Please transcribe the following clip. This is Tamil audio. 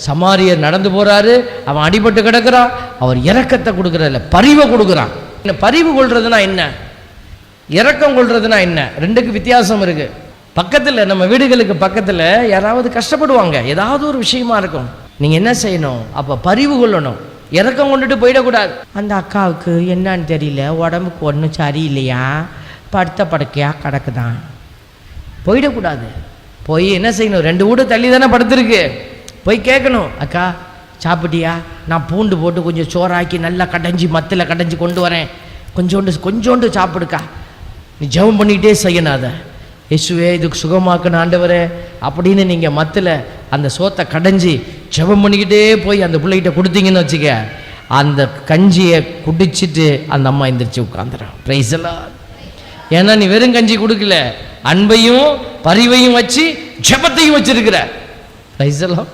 சமாரியர் நடந்து போகிறாரு, அவன் அடிபட்டு கிடக்கிறான், அவர் இரக்கத்தை கொடுக்குறதில்ல, பரிவை கொடுக்குறான். பரிவு கொள்றதுனா என்ன, இரக்கம் கொள்றதுனா என்ன, ரெண்டுக்கு வித்தியாசம் இருக்கு. பக்கத்தில் நம்ம வீடுகளுக்கு பக்கத்தில் யாராவது கஷ்டப்படுவாங்க, ஏதாவது ஒரு விஷயமா இருக்கும், நீங்கள் என்ன செய்யணும், அப்போ பரிவு கொள்ளணும், இரக்கம் கொண்டுட்டு போயிடக்கூடாது. அந்த அக்காவுக்கு என்னன்னு தெரியல, உடம்புக்கு ஒன்றும் சரியில்லையா, படுத்த படுக்கையா கிடக்குதான், போயிடக்கூடாது. போய் என்ன செய்யணும், 2 வீடு தள்ளி தானே படுத்துருக்கு, போய் கேட்கணும், அக்கா சாப்பிட்டியா, நான் பூண்டு போட்டு கொஞ்சம் சோறாக்கி நல்லா கடைஞ்சி மத்தில் கடைஞ்சி கொண்டு வரேன், கொஞ்சோண்டு சாப்பிடுக்கா. நீ ஜெபம் பண்ணிக்கிட்டே செய்யணும் அதை, இயேசுவே இதுக்கு சுகமாக்கணும் ஆண்டவரே அப்படின்னு நீங்கள் மத்தில் அந்த சோத்தை கடைஞ்சி ஜெபம் பண்ணிக்கிட்டே போய் அந்த பிள்ளைகிட்ட கொடுத்தீங்கன்னு வச்சுக்க, அந்த கஞ்சியை குடிச்சிட்டு அந்த அம்மா எந்திரிச்சு உட்காந்துறான். பிரைஸ் எல்லாம். ஏன்னா நீ வெறும் கஞ்சி கொடுக்கல, அன்பையும் பரிவையும் வச்சு ஜெபத்தையும் வச்சிருக்கிற. பிரைஸ் எல்லாம்.